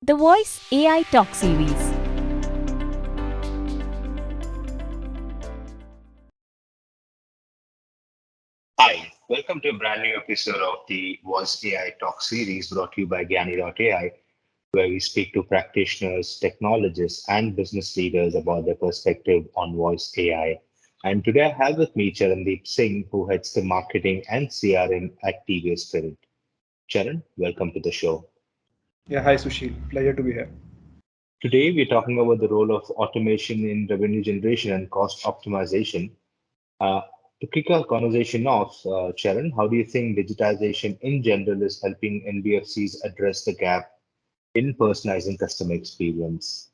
The Voice AI Talk Series. Hi, welcome to a brand new episode of the Voice AI Talk series brought to you by Gnani.ai, where we speak to practitioners, technologists, and business leaders about their perspective on voice AI. And today I have with me Charandeep Singh, who heads the marketing and CRM at TVS Credit. Charan, welcome to the show. Yeah, hi Susheel. Pleasure to be here. Today we're talking about the role of automation in revenue generation and cost optimization. Uh, to kick our conversation off, Sharon, how do you think digitization in general is helping NBFCs address the gap in personalizing customer experience?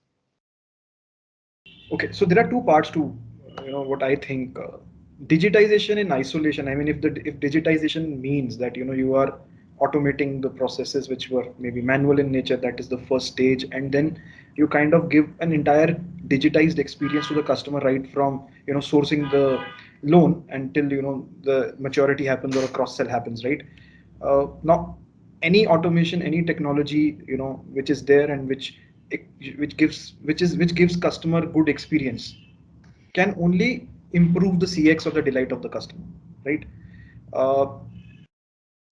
Okay, so there are two parts to what I think. Digitization in isolation. I mean, if digitization means that you are automating the processes which were maybe manual in nature, that is the first stage, and then you kind of give an entire digitized experience to the customer right from sourcing the loan until the maturity happens or a cross sell happens, right? Now any automation, any technology which is there and which gives customer good experience can only improve the CX or the delight of the customer, right? uh,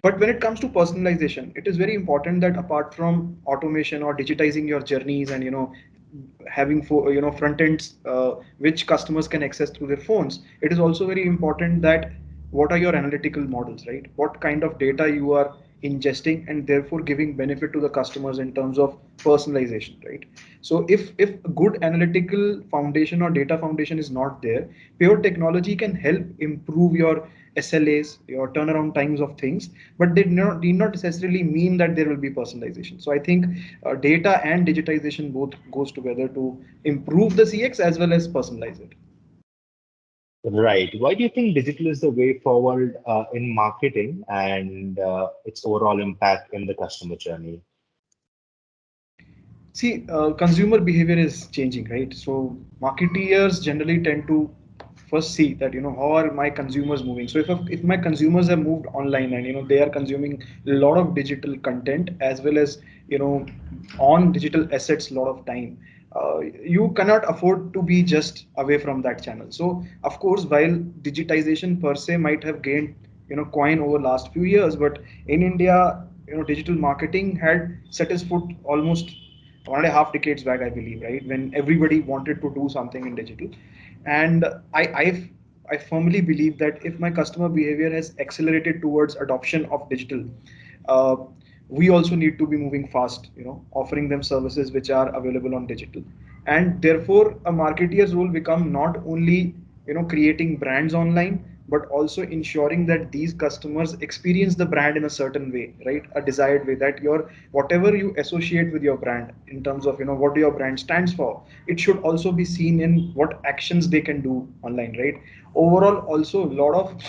but when it comes to personalization, it is very important that apart from automation or digitizing your journeys and having front ends which customers can access through their phones, it is also very important that what are your analytical models, right? What kind of data you are ingesting and therefore giving benefit to the customers in terms of personalization, right? So if a good analytical foundation or data foundation is not there, pure technology can help improve your SLAs, your turnaround times of things, but they need not necessarily mean that there will be personalization. So I think data and digitization both goes together to improve the CX as well as personalize it. Right. Why do you think digital is the way forward in marketing and its overall impact in the customer journey? See, consumer behavior is changing, right? So marketeers generally tend to first see that how are my consumers moving. So if my consumers have moved online and they are consuming a lot of digital content as well as on digital assets a lot of time, you cannot afford to be just away from that channel. So of course, while digitization per se might have gained coin over last few years, but in India, digital marketing had set its foot almost 1.5 decades back, I believe, right, when everybody wanted to do something in digital. And I firmly believe that if my customer behavior has accelerated towards adoption of digital, uh, we also need to be moving fast, offering them services which are available on digital. And therefore, a marketeer's role become not only creating brands online, but also ensuring that these customers experience the brand in a certain way, right? A desired way, that your whatever you associate with your brand in terms of what your brand stands for, it should also be seen in what actions they can do online, right? Overall, also a lot of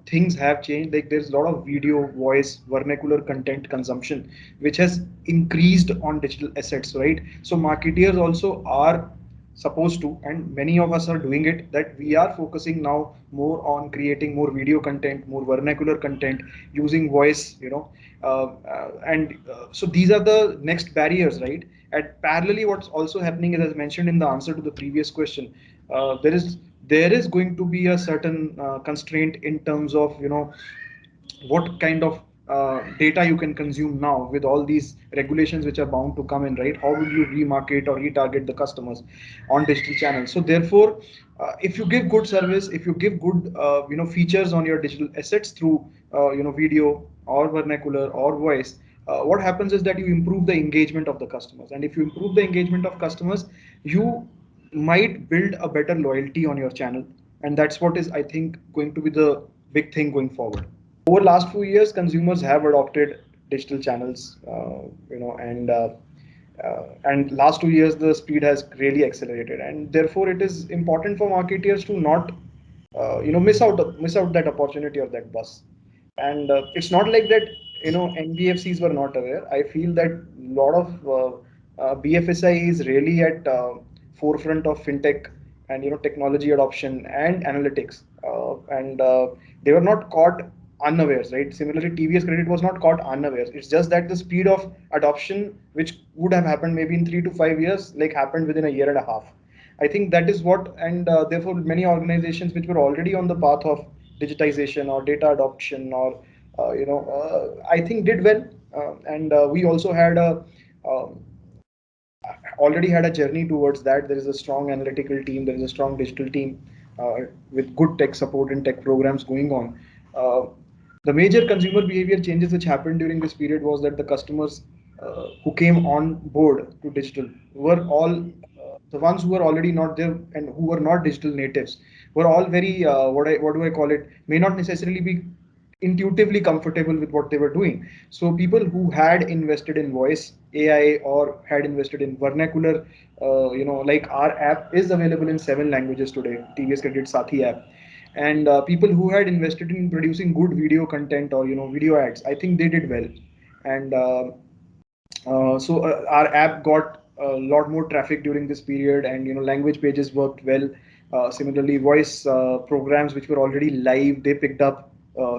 things have changed. Like there's a lot of video, voice, vernacular content consumption which has increased on digital assets, right? So marketeers also are supposed to, and many of us are doing it, that we are focusing now more on creating more video content, more vernacular content, using voice, and so these are the next barriers, right? And parallelly, what's also happening is, as mentioned in the answer to the previous question, there is going to be a certain constraint in terms of what kind of data you can consume now with all these regulations which are bound to come in, right? How will you remarket or retarget the customers on digital channels? So therefore, if you give good service, if you give good features on your digital assets through video or vernacular or voice, what happens is that you improve the engagement of the customers, and if you improve the engagement of customers, you might build a better loyalty on your channel, and that's what is, I think, going to be the big thing going forward. Over last few years, consumers have adopted digital channels, and last 2 years the speed has really accelerated, and therefore it is important for marketeers to not miss out that opportunity or that bus. And it's not like that NBFCs were not aware. I feel that a lot of BFSI is really at forefront of fintech and technology adoption and analytics, and they were not caught unawares, right? Similarly, TVS Credit was not caught unawares. It's just that the speed of adoption, which would have happened maybe in 3 to 5 years, like happened within a year and a half. I think that is what, and therefore many organizations which were already on the path of digitization or data adoption or I think did well, and we also had a um, already had a journey towards that. There is a strong analytical team, there is a strong digital team with good tech support and tech programs going on. Uh, the major consumer behavior changes which happened during this period was that the customers who came on board to digital were all the ones who were already not there and who were not digital natives were all very what do I call it, may not necessarily be intuitively comfortable with what they were doing. So people who had invested in voice AI or had invested in vernacular, like our app is available in 7 languages today, TVS Credit Sathi app, and people who had invested in producing good video content or video ads, I think they did well, and our app got a lot more traffic during this period, and language pages worked well. Similarly, voice programs which were already live, they picked up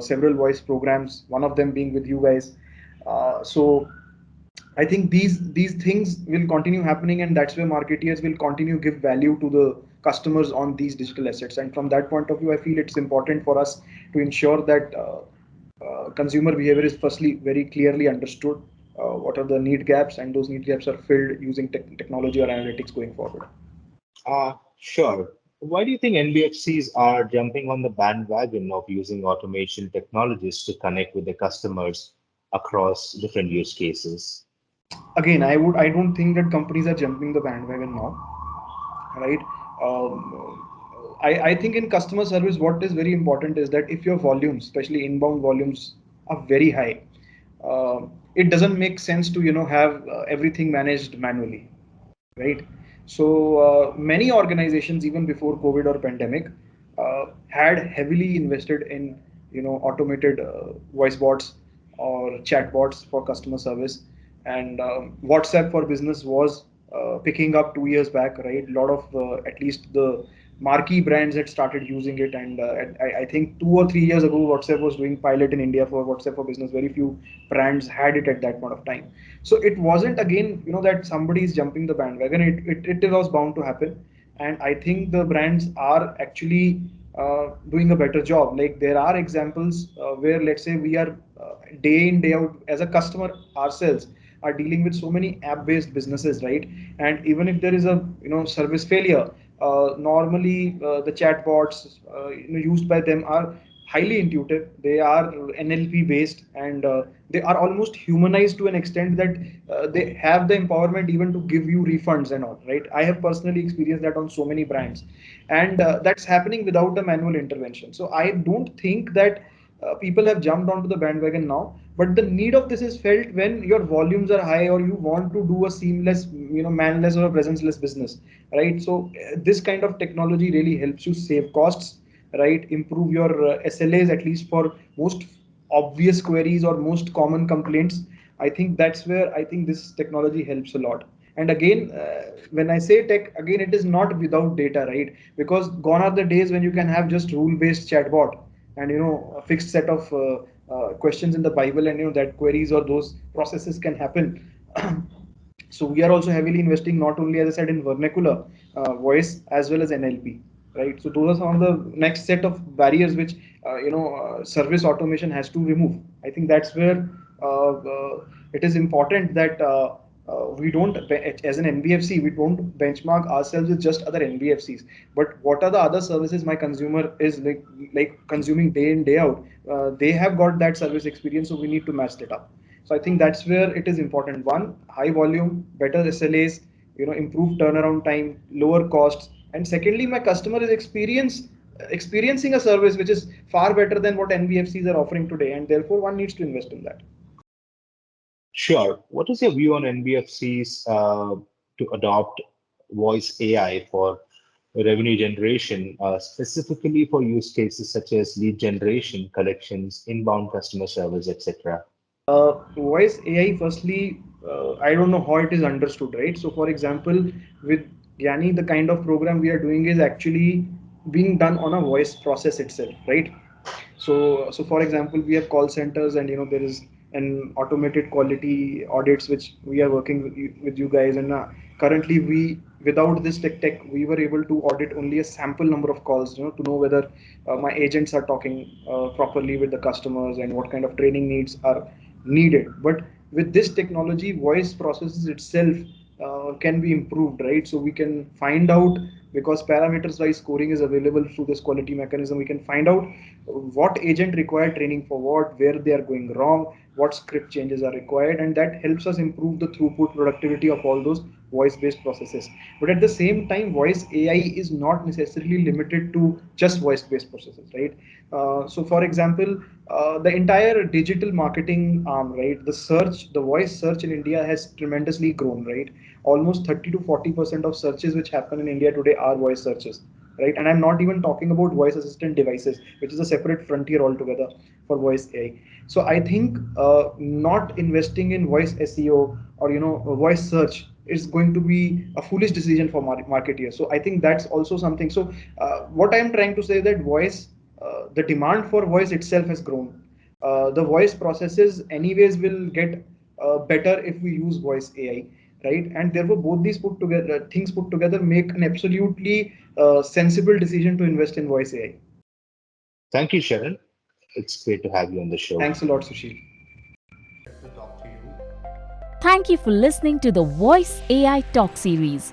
several voice programs. One of them being with you guys. So I think these things will continue happening, and that's where marketeers will continue give value to the customers on these digital assets. And from that point of view, I feel it's important for us to ensure that consumer behavior is firstly very clearly understood. What are the need gaps, and those need gaps are filled using technology or analytics going forward. Sure. Why do you think NBFCs are jumping on the bandwagon of using automation technologies to connect with the customers across different use cases? Again, I don't think that companies are jumping the bandwagon now, right? I think in customer service, what is very important is that if your volumes, especially inbound volumes, are very high, it doesn't make sense to have everything managed manually, right? So many organizations, even before COVID or pandemic, had heavily invested in automated voice bots or chat bots for customer service, and WhatsApp for business was picking up 2 years back, right? A lot of at least the marquee brands had started using it, and I think 2 or 3 years ago, WhatsApp was doing pilot in India for WhatsApp for business. Very few brands had it at that point of time. So it wasn't again, that somebody is jumping the bandwagon. It was bound to happen, and I think the brands are actually doing a better job. Like there are examples where, let's say, we are day in day out as a customer ourselves are dealing with so many app-based businesses, right? And even if there is a service failure, normally the chatbots used by them are highly intuitive. They are NLP based, and they are almost humanized to an extent that they have the empowerment even to give you refunds and all, right? I have personally experienced that on so many brands, and that's happening without a manual intervention. So I don't think that people have jumped onto the bandwagon now, but the need of this is felt when your volumes are high or you want to do a seamless, manless or a presence-less business, right? So this kind of technology really helps you save costs, right? Improve your SLAs, at least for most obvious queries or most common complaints. I think that's where I think this technology helps a lot. And again, when I say tech, again, it is not without data, right? Because gone are the days when you can have just rule-based chatbot and a fixed set of questions in the Bible, and that queries or those processes can happen. So we are also heavily investing not only, as I said, in vernacular voice as well as NLP, right? So those are some of the next set of barriers which service automation has to remove. I think that's where it is important that we don't, as an NBFC, we don't benchmark ourselves with just other NBFCs, but what are the other services my consumer is like consuming day in day out. They have got that service experience, so we need to match that up. So I think that's where it is important. One, high volume, better SLAs, improved turnaround time, lower costs, and secondly, my customer is experiencing a service which is far better than what NBFCs are offering today, and therefore one needs to invest in that. Sure. What is your view on NBFCs to adopt voice AI for revenue generation, specifically for use cases such as lead generation, collections, inbound customer service, etc.? Voice AI, firstly, I don't know how it is understood, right? So, for example, with Gnani, the kind of program we are doing is actually being done on a voice process itself, right? So for example, we have call centers, and there is an automated quality audits which we are working with you guys. And currently, without this tech, we were able to audit only a sample number of calls, to know whether my agents are talking properly with the customers and what kind of training needs are needed. But with this technology, voice processes itself can be improved, right? So we can find out, because parameters wise scoring is available through this quality mechanism. We can find out what agent required training for what, where they are going wrong, what script changes are required, and that helps us improve the throughput productivity of all those voice based processes. But at the same time, voice AI is not necessarily limited to just voice based processes, right? So for example, the entire digital marketing arm, right, the voice search in India has tremendously grown, right? Almost 30 to 40% of searches which happen in India today are voice searches, right? And I'm not even talking about voice assistant devices, which is a separate frontier altogether for voice AI. So I think not investing in voice SEO or voice search is going to be a foolish decision for marketeers. So I think that's also something. So what I'm trying to say that the demand for voice itself has grown. The voice processes anyways will get better if we use voice AI, right? And therefore both these put together things put together make an absolutely sensible decision to invest in voice AI. Thank you, Sharon. It's great to have you on the show. Thanks a lot, Sushil. Thank you for listening to the Voice AI Talk series.